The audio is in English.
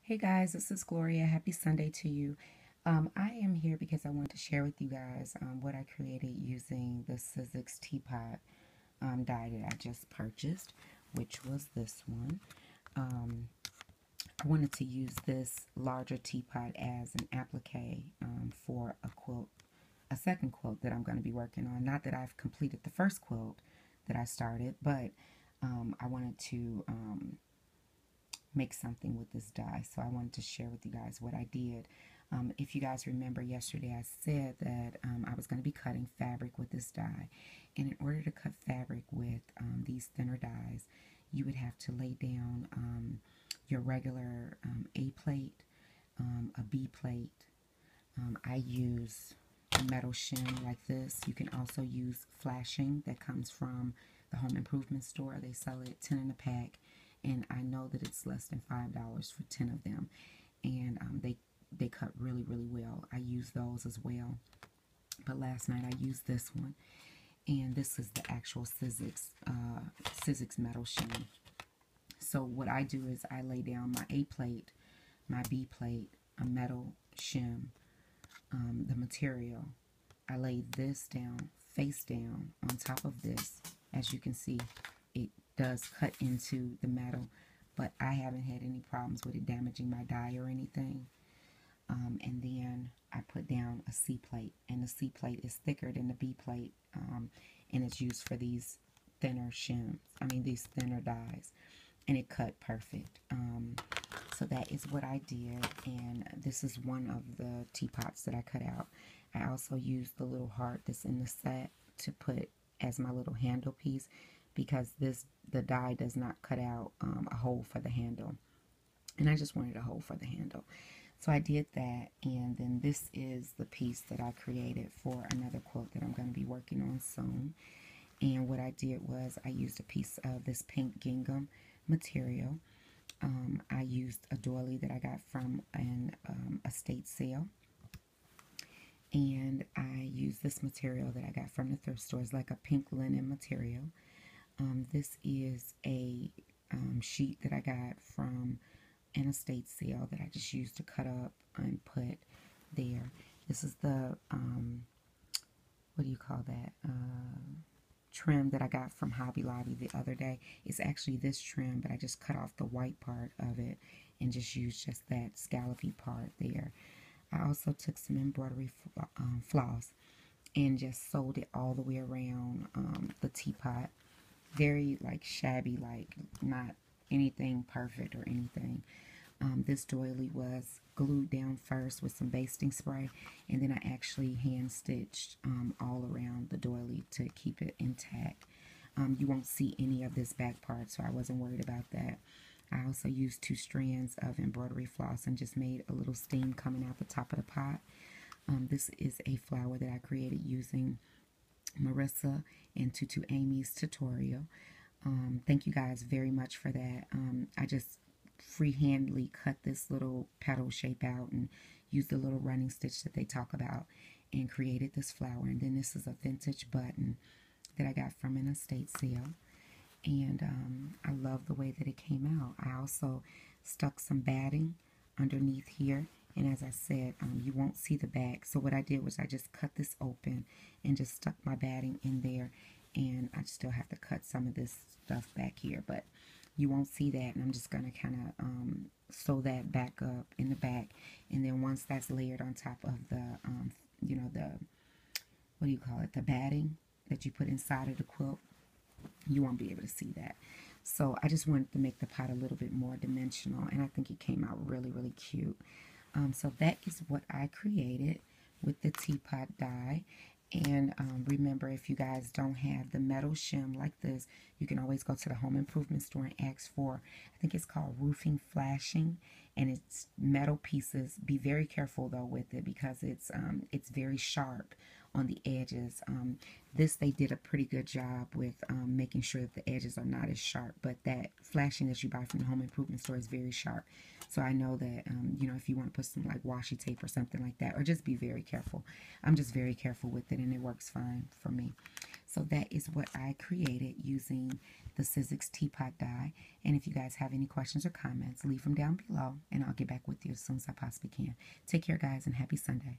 Hey guys, this is Gloria. Happy Sunday to you. I am here because I want to share with you guys what I created using the Sizzix teapot die that I just purchased, which was this one. I wanted to use this larger teapot as an applique for a quilt, a second quilt that I'm going to be working on. Not that I've completed the first quilt that I started, but I wanted to make something with this die, so I wanted to share with you guys what I did. If you guys remember yesterday, I said that I was going to be cutting fabric with this die, and in order to cut fabric with these thinner dies, you would have to lay down your regular A plate, a B plate. I use a metal shim like this. You can also use flashing that comes from the home improvement store. They sell it 10 in a pack, and I know that it's less than $5 for 10 of them, and they cut really well. I use those as well, but last night I used this one, and this is the actual Sizzix metal shim. So what I do is I lay down my A plate, my B plate, a metal shim, the material. I lay this down face down on top of this. As you can see, it does cut into the metal, but I haven't had any problems with it damaging my die or anything. And then I put down a C plate, and the C plate is thicker than the B plate, and it's used for these thinner shims, these thinner dies, and it cut perfect. So that is what I did, and this is one of the teapots that I cut out. I also used the little heart that's in the set to put as my little handle piece, because the die does not cut out a hole for the handle, and I just wanted a hole for the handle. So I did that, and then this is the piece that I created for another quilt that I'm going to be working on soon. And what I did was I used a piece of this pink gingham material. I used a doily that I got from an estate sale, and I used this material that I got from the thrift store. It's like a pink linen material. This is a sheet that I got from an estate sale that I just used to cut up and put there. This is the, what do you call that, trim that I got from Hobby Lobby the other day. It's actually this trim, but I just cut off the white part of it and just used just that scallopy part there. I also took some embroidery floss and just sewed it all the way around the teapot. Very like shabby, like not anything perfect or anything. This doily was glued down first with some basting spray, and then I actually hand stitched all around the doily to keep it intact. You won't see any of this back part, so I wasn't worried about that. I also used 2 strands of embroidery floss and just made a little steam coming out the top of the pot. This is a flower that I created using Marissa and Tutu Amy's tutorial. Thank you guys very much for that. I just freehandly cut this little petal shape out and used the little running stitch that they talk about and created this flower. And then this is a vintage button that I got from an estate sale, and I love the way that it came out. I also stuck some batting underneath here, and as I said, you won't see the back. So what I did was I just cut this open and just stuck my batting in there, and I still have to cut some of this stuff back here, but you won't see that. And I'm just going to kind of sew that back up in the back, and then once that's layered on top of the you know, the, what do you call it, the batting that you put inside of the quilt, you won't be able to see that. So I just wanted to make the pot a little bit more dimensional, and I think it came out really cute. So that is what I created with the teapot die. And remember, if you guys don't have the metal shim like this, you can always go to the home improvement store and ask for, I think it's called roofing flashing, and it's metal pieces. Be very careful though with it, because it's very sharp on the edges. This, they did a pretty good job with making sure that the edges are not as sharp, but that flashing that you buy from the home improvement store is very sharp. So I know that, you know, if you want to put some like washi tape or something like that, or just be very careful. I'm just very careful with it, and it works fine for me. So that is what I created using the Sizzix teapot die. And if you guys have any questions or comments, leave them down below, and I'll get back with you as soon as I possibly can. Take care, guys, and happy Sunday.